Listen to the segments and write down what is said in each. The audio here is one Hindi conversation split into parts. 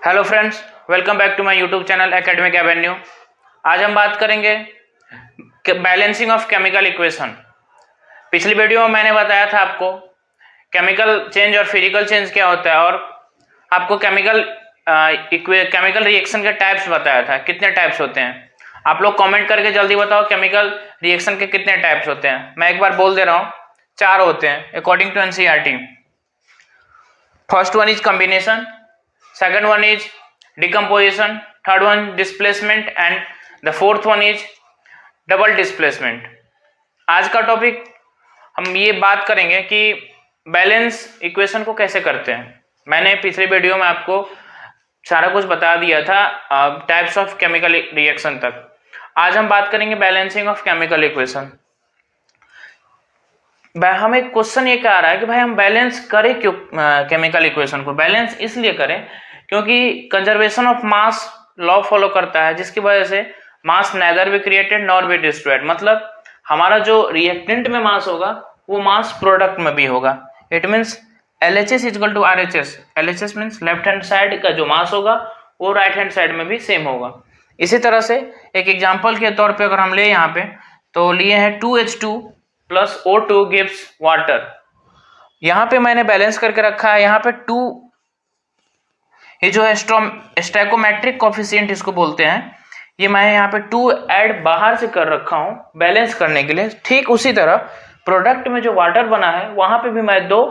Hello friends, welcome back to my YouTube channel Academic Avenue. आज हम बात करेंगे बैलेंसिंग ऑफ केमिकल इक्वेशन। पिछली वीडियो में मैंने बताया था आपको केमिकल चेंज और फिजिकल चेंज क्या होता है, और आपको केमिकल रिएक्शन के टाइप्स बताया था, कितने टाइप्स होते हैं। आप लोग कमेंट करके जल्दी बताओ केमिकल रिएक्शन के कितने टाइप्स होते हैं। मैं एक बार बोल दे रहा हूँ, 4 होते हैं according to NCERT. First one is combination, second one is decomposition, third one displacement and the fourth one is double displacement। आज का टॉपिक हम ये बात करेंगे कि बैलेंस इक्वेशन को कैसे करते हैं। मैंने पिछले वीडियो में आपको सारा कुछ बता दिया था टाइप्स ऑफ केमिकल रिएक्शन तक। आज हम बात करेंगे बैलेंसिंग ऑफ केमिकल इक्वेशन। हमें क्वेश्चन ये क्या आ रहा है कि भाई हम बैलेंस करें क्यों केमिकल इक्वेशन को। बैलेंस इसलिए करें क्योंकि conservation of mass law follow करता है, जिसकी वजह से mass neither be created nor be destroyed. मतलब हमारा जो रिएक्टेंट में मास होगा वो मास प्रोडक्ट में भी होगा। It means LHS equal to RHS। LHS means left hand side का जो मास होगा वो राइट हैंड साइड में भी सेम होगा। इसी तरह से एक एग्जाम्पल के तौर पे अगर हम ले यहाँ पे तो लिए हैं 2H2 plus O2 gives water. यहाँ पे मैंने बैलेंस करके रखा है, यहाँ पे 2 ये जो है स्टैकोमेट्रिक कोफिशिएंट इसको बोलते हैं, ये मैं यहाँ पे 2 ऐड बाहर से कर रखा हूँ बैलेंस करने के लिए। ठीक उसी तरह प्रोडक्ट में जो वाटर बना है वहां पे भी मैं 2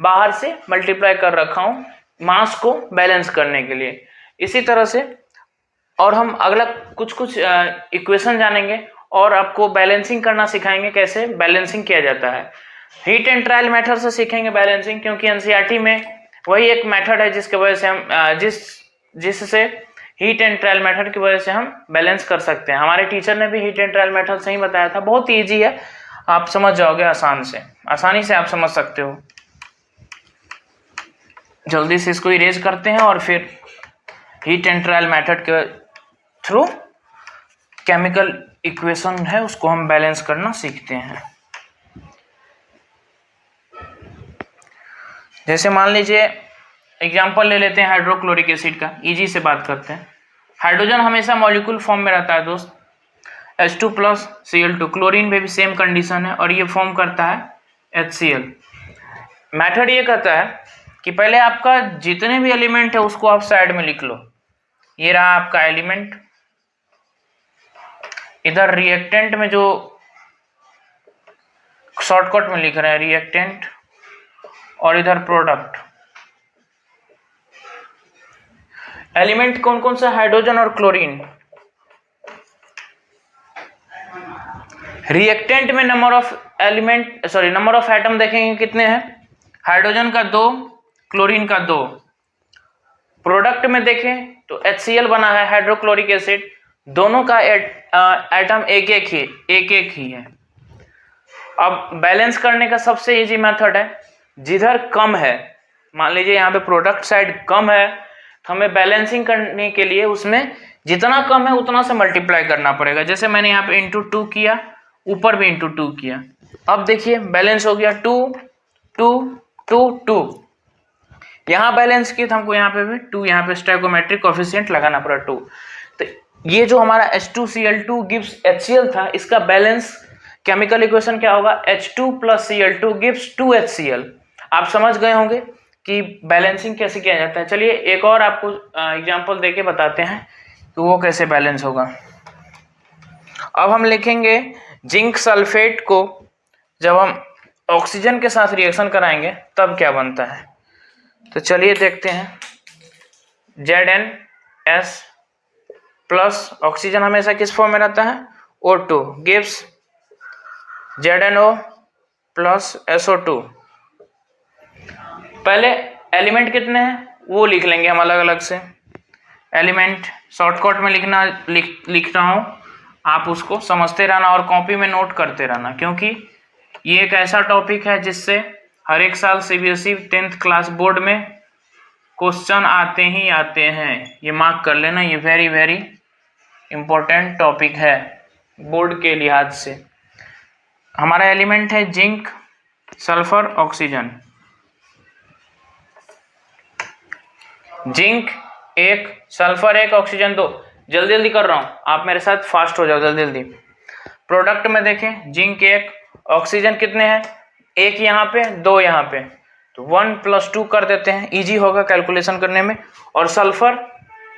बाहर से मल्टीप्लाई कर रखा हूँ मास को बैलेंस करने के लिए। इसी तरह से और हम अगला कुछ इक्वेशन जानेंगे और आपको बैलेंसिंग करना सिखाएंगे, कैसे बैलेंसिंग किया जाता है। हीट एंड ट्रायल मेथड से सीखेंगे बैलेंसिंग, क्योंकि एनसीईआरटी में वही एक मेथड है जिसके वजह से हम जिससे हीट एंड ट्रायल मेथड की वजह से हम बैलेंस कर सकते हैं। हमारे टीचर ने भी हीट एंड ट्रायल मेथड से ही बताया था। बहुत इजी है, आप समझ जाओगे आसानी से आप समझ सकते हो। जल्दी से इसको इरेज करते हैं और फिर हीट एंड ट्रायल मेथड के थ्रू केमिकल इक्वेशन है उसको हम बैलेंस करना सीखते हैं। जैसे मान लीजिए एग्जांपल ले लेते हैं हाइड्रोक्लोरिक एसिड का, इजी से बात करते हैं। हाइड्रोजन हमेशा मॉलिक्यूल फॉर्म में रहता है दोस्त, H2 प्लस Cl2। क्लोरीन में भी सेम कंडीशन है और ये फॉर्म करता है HCl। मेथड ये कहता है कि पहले आपका जितने भी एलिमेंट है उसको आप साइड में लिख लो। ये रहा आपका एलिमेंट, इधर रिएक्टेंट में जो शॉर्टकट में लिख रहे हैं रिएक्टेंट, और इधर प्रोडक्ट। एलिमेंट कौन कौन सा? हाइड्रोजन और क्लोरीन। रिएक्टेंट में नंबर ऑफ एटम देखेंगे कितने हैं। हाइड्रोजन का 2, क्लोरीन का 2। प्रोडक्ट में देखें तो HCl बना है हाइड्रोक्लोरिक एसिड, दोनों का एटम एक एक ही है। अब बैलेंस करने का सबसे इजी मेथड है, जिधर कम है, मान लीजिए यहाँ पे प्रोडक्ट साइड कम है तो हमें बैलेंसिंग करने के लिए उसमें जितना कम है उतना से मल्टीप्लाई करना पड़ेगा। जैसे मैंने यहाँ पे इंटू 2 किया, ऊपर भी इंटू 2 किया। अब देखिए बैलेंस हो गया 2 2 2 2। यहाँ बैलेंस किया तो हमको यहाँ पे भी 2, यहाँ पे स्टैकोमेट्रिक कोफिशिएंट लगाना पड़ा 2। तो ये जो हमारा H2Cl2 गिव्स HCl था, इसका बैलेंस केमिकल इक्वेशन क्या होगा? H2 plus Cl2 gives 2HCl। आप समझ गए होंगे कि बैलेंसिंग कैसे किया जाता है। चलिए एक और आपको एग्जांपल देके बताते हैं कि वो कैसे बैलेंस होगा। अब हम लिखेंगे जिंक सल्फेट को जब हम ऑक्सीजन के साथ रिएक्शन कराएंगे तब क्या बनता है। तो चलिए देखते हैं। ZnS प्लस ऑक्सीजन हमेशा किस फॉर्म में रहता है? O2 gives ZnO plus SO2। पहले एलिमेंट कितने हैं वो लिख लेंगे हम अलग अलग से। एलिमेंट शॉर्टकट में लिख रहा हूँ, आप उसको समझते रहना और कॉपी में नोट करते रहना, क्योंकि ये एक ऐसा टॉपिक है जिससे हर एक साल CBSE 10th क्लास बोर्ड में क्वेश्चन आते ही आते हैं। ये मार्क कर लेना, ये वेरी वेरी इंपॉर्टेंट टॉपिक है बोर्ड के लिहाज से। हमारा एलिमेंट है zinc sulphur oxygen. Zinc 1, sulphur 1, oxygen 2। जल्दी जल्दी कर रहा हूँ, आप मेरे साथ फास्ट हो जाओ जल्दी जल्दी। प्रोडक्ट में देखें, जिंक 1, ऑक्सीजन कितने हैं, 1 यहाँ पे, 2 यहाँ पे, तो 1 + 2 कर देते हैं, इजी होगा कैलकुलेशन करने में। और सल्फर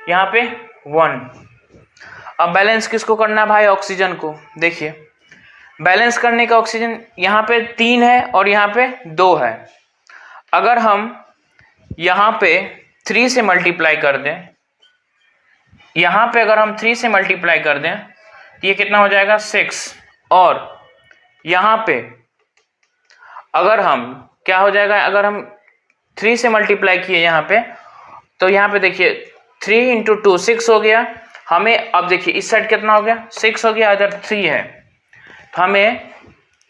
यहाँ पे 1। अब बैलेंस किसको करना है भाई, ऑक्सीजन को। देखिए बैलेंस करने का ऑक्सीजन यहाँ पे 3 है और यहाँ पे 2 है। अगर हम यहाँ पे 3 से मल्टीप्लाई कर दें, यहाँ पे अगर हम 3 से मल्टीप्लाई कर दें तो ये कितना हो जाएगा 6। और यहाँ पे अगर हम क्या हो जाएगा, अगर हम 3 से मल्टीप्लाई किए यहाँ पे, तो यहाँ पे देखिए 3 × 2 6 हो गया हमें। अब देखिए इस साइड कितना हो गया, 6 हो गया, इधर 3 है, तो हमें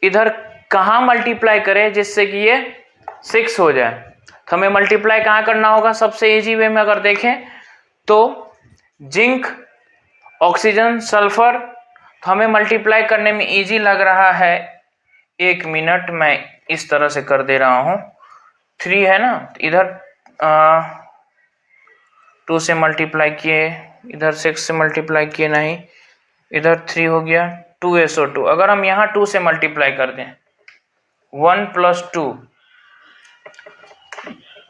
इधर कहाँ मल्टीप्लाई करें जिससे कि ये 6 हो जाए। तो हमें मल्टीप्लाई कहाँ करना होगा, सबसे इजी वे में अगर देखें तो जिंक, ऑक्सीजन, सल्फर, तो हमें मल्टीप्लाई करने में इजी लग रहा है। 1 मिनट, मैं इस तरह से कर दे रहा हूँ। 3 है ना, तो इधर 2 से मल्टीप्लाई किए, इधर 6 से मल्टीप्लाई किए, नहीं इधर 3 हो गया, 2SO2। अगर हम यहाँ 2 से मल्टीप्लाई कर दें, 1 + 2,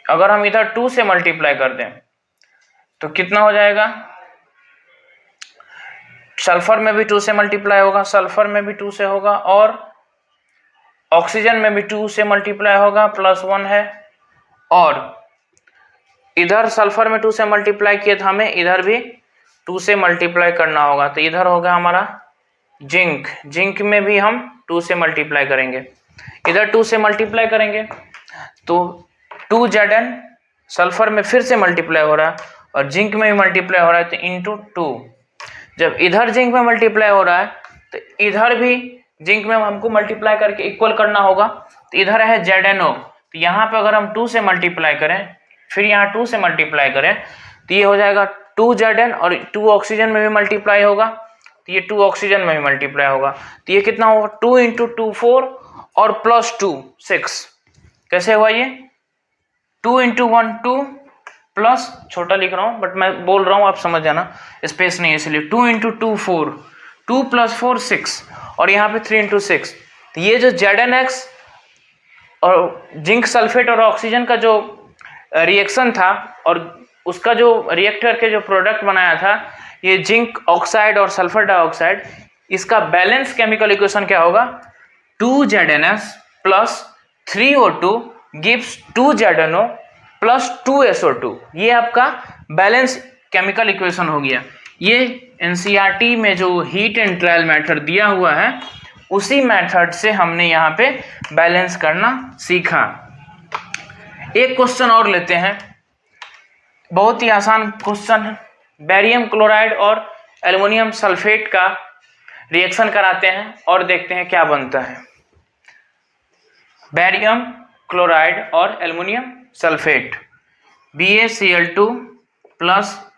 अगर हम इधर 2 से मल्टीप्लाई कर दें तो कितना हो जाएगा, सल्फर में भी 2 से मल्टीप्लाई होगा, सल्फर में भी 2 से होगा, और ऑक्सीजन में भी 2 से मल्टीप्लाई होगा, +1 है। और इधर सल्फर में 2 से मल्टीप्लाई किए तो हमें इधर भी 2 से मल्टीप्लाई करना होगा, तो इधर होगा हमारा जिंक। जिंक में भी हम 2 से मल्टीप्लाई करेंगे, इधर 2 से मल्टीप्लाई करेंगे तो 2Zn, सल्फर में फिर से मल्टीप्लाई हो रहा है और जिंक में भी मल्टीप्लाई हो रहा है, तो इंटू 2। जब इधर जिंक में मल्टीप्लाई हो रहा है तो इधर भी जिंक में हमको मल्टीप्लाई करके इक्वल करना होगा, तो इधर है ZnO, तो यहाँ पे अगर हम 2 से मल्टीप्लाई करें, फिर यहाँ 2 से मल्टीप्लाई करें, तो ये हो जाएगा 2Zn, और 2 ऑक्सीजन में भी मल्टीप्लाई होगा, तो ये 2 ऑक्सीजन में भी मल्टीप्लाई होगा, तो ये कितना होगा, 2 × 2 4 और +2 6। कैसे हुआ ये, 2 × 1 2 प्लस, छोटा लिख रहा हूँ बट मैं बोल रहा हूँ आप समझ जाना, स्पेस नहीं है इसलिए, 2 × 2 4, 2 + 4 6, और यहाँ पे 3 × 6। तो ये जो ZnX और जिंक सल्फेट और ऑक्सीजन का जो रिएक्शन था और उसका जो रिएक्टर के जो प्रोडक्ट बनाया था, ये जिंक ऑक्साइड और सल्फर डाइऑक्साइड, इसका बैलेंस केमिकल इक्वेशन क्या होगा, 2ZnS + 3O2 gives 2ZnO + 2SO2। ये आपका बैलेंस केमिकल इक्वेशन हो गया। ये NCERT में जो हीट एंड ट्रायल मेथड दिया हुआ है, उसी मेथड से हमने यहाँ पे बैलेंस करना सीखा। एक क्वेश्चन और लेते हैं, बहुत ही आसान क्वेश्चन है। बेरियम क्लोराइड और एल्युमिनियम सल्फेट का रिएक्शन कराते हैं और देखते हैं क्या बनता है। बेरियम क्लोराइड और aluminium sulphate, BaCl2 +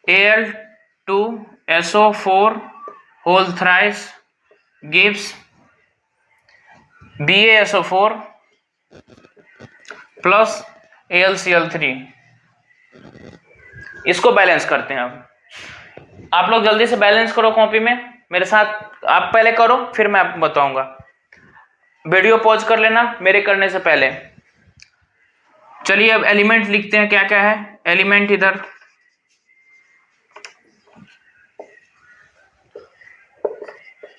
Al2SO4 whole thrice gives BaSO4 + AlCl3। इसको बैलेंस करते हैं। अब आप लोग जल्दी से बैलेंस करो कॉपी में मेरे साथ, आप पहले करो फिर मैं आपको बताऊंगा। वीडियो पॉज कर लेना मेरे करने से पहले। चलिए अब एलिमेंट लिखते हैं, क्या क्या है एलिमेंट। इधर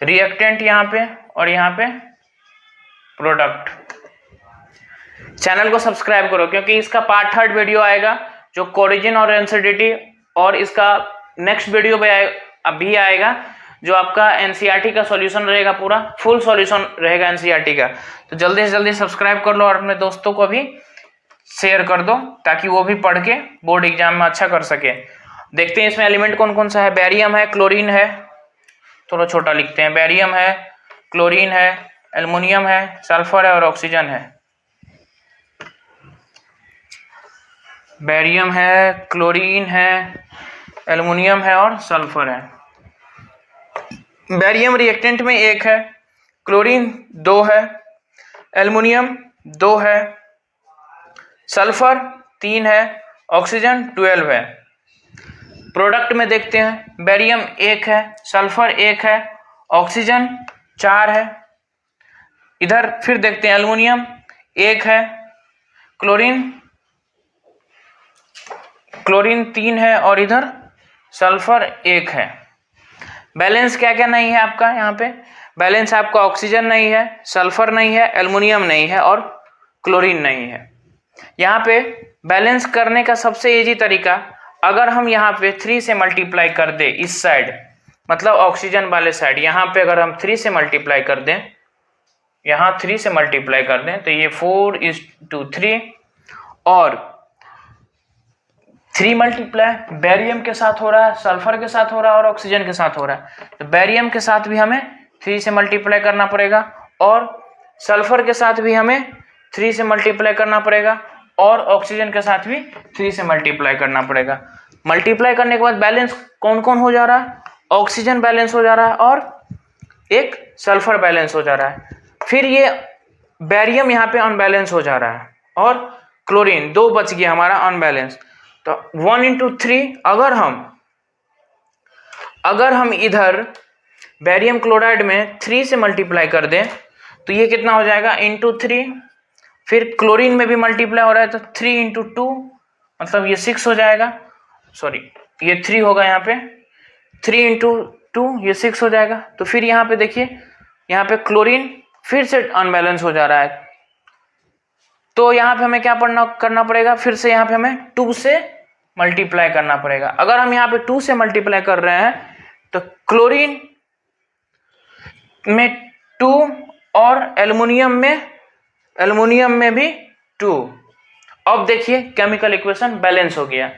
रिएक्टेंट यहाँ पे और यहाँ पे प्रोडक्ट। चैनल को सब्सक्राइब करो क्योंकि इसका पार्ट 3 वीडियो आएगा जो कोरिजिन और एसिडिटी, और इसका नेक्स्ट वीडियो भी अभी आएगा जो आपका NCERT का सॉल्यूशन रहेगा, पूरा फुल सॉल्यूशन रहेगा NCERT का। तो जल्दी से जल्दी सब्सक्राइब कर लो और अपने दोस्तों को भी शेयर कर दो ताकि वो भी पढ़ के बोर्ड एग्जाम में अच्छा कर सके। देखते हैं इसमें एलिमेंट कौन कौन सा है। बेरियम है, क्लोरीन है, थोड़ा छोटा लिखते हैं, बेरियम है, क्लोरीन है, एल्युमिनियम है, सल्फर है और ऑक्सीजन है। बेरियम है, क्लोरीन है, एल्युमिनियम है और सल्फर है। बेरियम रिएक्टेंट में 1 है, क्लोरीन 2 है, एल्युमिनियम 2 है, सल्फर 3 है, ऑक्सीजन 12 है। प्रोडक्ट में देखते हैं, बेरियम 1 है, सल्फर 1 है, ऑक्सीजन 4 है। इधर फिर देखते हैं, एल्युमिनियम 1 है, क्लोरीन 3 है और इधर सल्फर 1 है। बैलेंस क्या क्या नहीं है आपका यहाँ पे? बैलेंस आपका ऑक्सीजन नहीं है, सल्फर नहीं है, एल्युमिनियम नहीं है और क्लोरीन नहीं है। यहाँ पे बैलेंस करने का सबसे इजी तरीका, अगर हम यहाँ पे 3 से मल्टीप्लाई कर दे इस साइड, मतलब ऑक्सीजन वाले साइड, यहाँ पे अगर हम 3 से मल्टीप्लाई कर दें, यहाँ 3 से मल्टीप्लाई कर दें तो ये 4:3 और 3 मल्टीप्लाई बेरियम के साथ हो रहा है, सल्फर के साथ हो रहा है और ऑक्सीजन के साथ हो रहा है। तो बेरियम के साथ भी हमें 3 से मल्टीप्लाई करना पड़ेगा और सल्फर के साथ भी हमें 3 से मल्टीप्लाई करना पड़ेगा और ऑक्सीजन के साथ भी 3 से मल्टीप्लाई करना पड़ेगा। मल्टीप्लाई करने के बाद बैलेंस कौन कौन हो जा रहा है? ऑक्सीजन बैलेंस हो जा रहा है और एक सल्फर बैलेंस हो जा रहा है। फिर ये बेरियम यहाँ पे अनबैलेंस हो जा रहा है और क्लोरीन 2 बच गया हमारा अनबैलेंस। तो 1:3 अगर हम इधर बेरियम क्लोराइड में 3 से मल्टीप्लाई कर दें तो ये कितना हो जाएगा? ×3। फिर क्लोरीन में भी मल्टीप्लाई हो रहा है तो 3×2 मतलब ये 6 हो जाएगा। सॉरी, ये 3 होगा यहाँ पे, 3×2 ये 6 हो जाएगा। तो फिर यहाँ पे देखिए, यहाँ पे क्लोरीन फिर से अनबैलेंस हो जा रहा है। तो यहाँ पे हमें क्या करना पड़ेगा? फिर से यहाँ पे हमें 2 से मल्टीप्लाई करना पड़ेगा। अगर हम यहाँ पे 2 से मल्टीप्लाई कर रहे हैं तो क्लोरीन में 2 और एल्युमिनियम में भी 2। अब देखिए केमिकल इक्वेशन बैलेंस हो गया।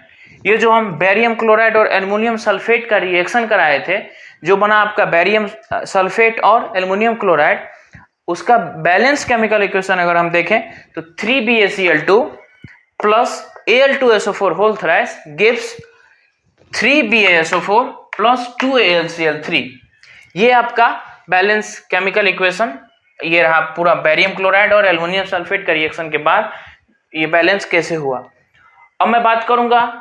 ये जो हम बेरियम क्लोराइड और एल्युमिनियम सल्फेट का रिएक्शन कराए थे, जो बना आपका बेरियम सल्फेट और एल्युमिनियम क्लोराइड, उसका बैलेंस केमिकल इक्वेशन अगर हम देखें तो 3BaCl2 plus Al2SO4 whole thrice gives 3BaSO4 plus 2AlCl3। ये आपका बैलेंस केमिकल इक्वेशन, ये रहा पूरा बेरियम क्लोराइड और एल्युमिनियम सल्फेट का रिएक्शन के बाद ये बैलेंस कैसे हुआ। अब मैं बात करूंगा,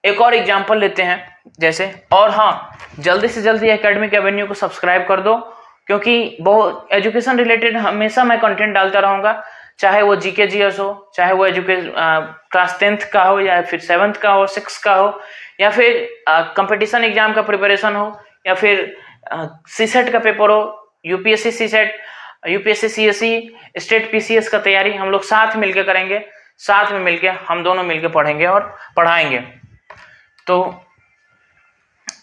एक और एग्जांपल लेते हैं जैसे। और हाँ, जल्दी से जल्दी एकेडमिक एवेन्यू को सब्सक्राइब कर दो, क्योंकि बहुत एजुकेशन रिलेटेड हमेशा मैं कंटेंट डालता रहूँगा, चाहे वो जीके जीएस हो, चाहे वो क्लास 10th का हो या फिर 7th का हो, 6th का हो, या फिर कंपटीशन एग्जाम का प्रिपरेशन हो, या फिर सीसेट का पेपर हो, UPSC CSAT, UPSC CSC, state PCS का तैयारी हम लोग साथ मिलकर करेंगे, साथ में मिलके हम दोनों मिलके पढ़ेंगे और पढ़ाएंगे। तो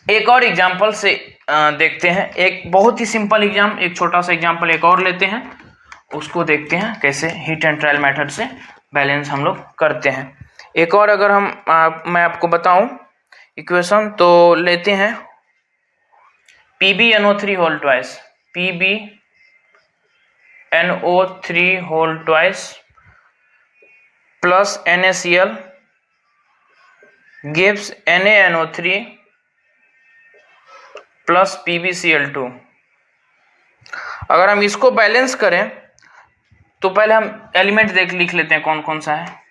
एक और एग्जाम्पल से देखते हैं, एक बहुत ही सिंपल एग्जाम, एक छोटा सा एग्जाम्पल एक और लेते हैं, उसको देखते हैं कैसे हीट एंड ट्रायल मेथड से बैलेंस हम लोग करते हैं। एक और अगर मैं आपको बताऊं इक्वेशन, तो लेते हैं PbNO3 whole twice, PbNO3 whole twice plus NaCl gives NaNO3 plus PbCl2। अगर हम इसको बैलेंस करें तो पहले हम एलिमेंट लिख लेते हैं कौन कौन सा है।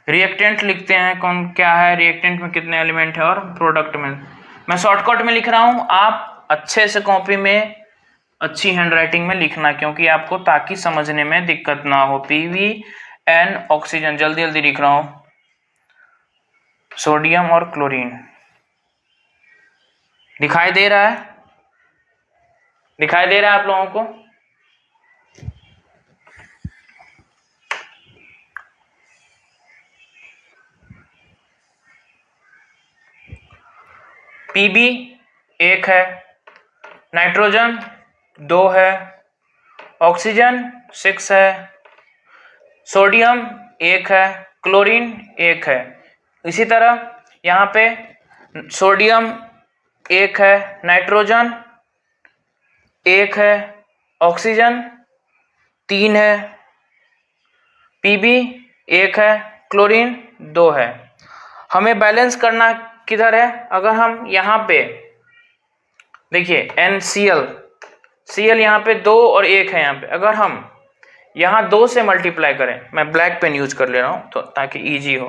रिएक्टेंट लिखते हैं कौन क्या है, रिएक्टेंट में कितने एलिमेंट है, और प्रोडक्ट में मैं शॉर्टकट में लिख रहा हूं, आप अच्छे से कॉपी में अच्छी हैंडराइटिंग में लिखना, क्योंकि आपको ताकि समझने में दिक्कत ना हो। PbN ऑक्सीजन, जल्दी जल्दी लिख रहा हूं, सोडियम और क्लोरीन। दिखाई दे रहा है? दिखाई दे रहा है आप लोगों को? Pb 1 है, नाइट्रोजन 2 है, ऑक्सीजन 6 है, सोडियम 1 है, क्लोरीन 1 है। इसी तरह यहाँ पे सोडियम 1 है, नाइट्रोजन 1 है, ऑक्सीजन 3 है, Pb 1 है, क्लोरीन 2 है। हमें बैलेंस करना किधर है? अगर हम यहाँ पे देखिए NCl यहाँ पे 2 और 1 है यहाँ पे, अगर हम यहाँ 2 से मल्टीप्लाई करें, मैं ब्लैक पेन यूज कर ले रहा हूँ तो ताकि इजी हो।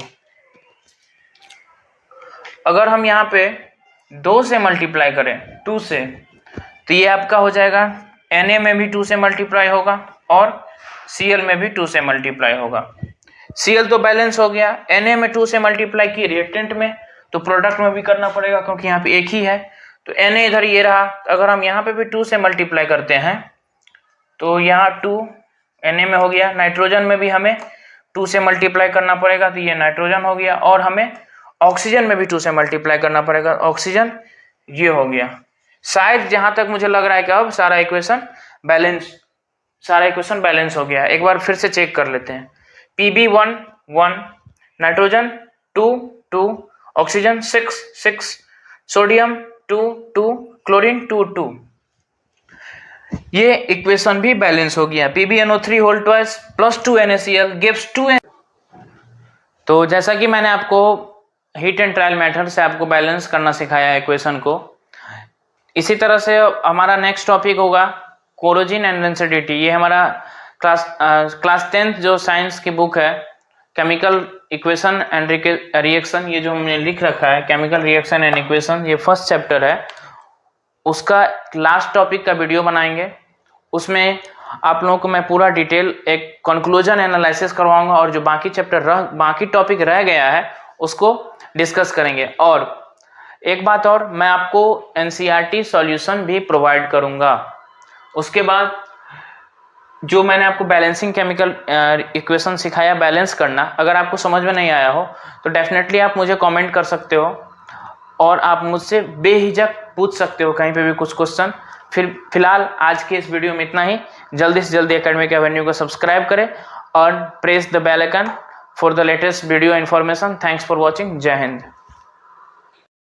अगर हम यहाँ पे 2 से मल्टीप्लाई करें 2 से, तो ये आपका हो जाएगा Na में भी 2 से मल्टीप्लाई होगा और Cl में भी 2 से मल्टीप्लाई होगा। Cl तो बैलेंस हो गया, Na में 2 से मल्टीप्लाई की रिएक्टेंट में, तो प्रोडक्ट में भी करना पड़ेगा क्योंकि यहाँ पे एक ही है। तो Na इधर ये रहा, अगर हम यहाँ पे भी 2 से मल्टीप्लाई करते हैं तो यहाँ 2 Na में हो गया। नाइट्रोजन में भी हमें 2 से मल्टीप्लाई करना पड़ेगा, तो ये नाइट्रोजन हो गया। और हमें ऑक्सीजन में भी 2 से मल्टीप्लाई करना पड़ेगा, ऑक्सीजन ये हो गया। शायद जहां तक मुझे लग रहा है कि अब सारा इक्वेशन बैलेंस हो गया। एक बार फिर से चेक कर लेते हैं। Pb1 1, nitrogen 2 2, oxygen 6 6, sodium 2 2, chlorine 2 2। ये इक्वेशन भी बैलेंस हो गया। PbNO3 whole twice plus 2 NaCl gives 2 N। तो जैसा कि मैंने आपको हीट एंड ट्रायल मेथड से आपको बैलेंस करना सिखाया इक्वेशन को, इसी तरह से हमारा नेक्स्ट टॉपिक होगा कोरोजन एंड डेंसिटी। ये हमारा क्लास 10th जो साइंस की बुक है केमिकल इक्वेशन एंड रिएक्शन, ये जो हमने लिख रखा है केमिकल रिएक्शन एंड इक्वेशन, ये फर्स्ट चैप्टर है। उसका लास्ट टॉपिक का वीडियो बनाएंगे, उसमें आप लोगों को मैं पूरा डिटेल एक कंक्लूजन एनालिसिस करवाऊंगा और जो बाकी टॉपिक रह गया है उसको डिस्कस करेंगे। और एक बात और, मैं आपको NCERT सॉल्यूशन भी प्रोवाइड करूंगा। उसके बाद जो मैंने आपको बैलेंसिंग केमिकल इक्वेशन सिखाया बैलेंस करना, अगर आपको समझ में नहीं आया हो तो डेफिनेटली आप मुझे कमेंट कर सकते हो और आप मुझसे बेहिचक पूछ सकते हो कहीं पे भी कुछ क्वेश्चन। फिलहाल आज के इस वीडियो में इतना ही। जल्दी से जल्दी एकेडमिक एवेन्यू को सब्सक्राइब करें और press the bell icon for the latest video information. Thanks for watching. जय हिंद।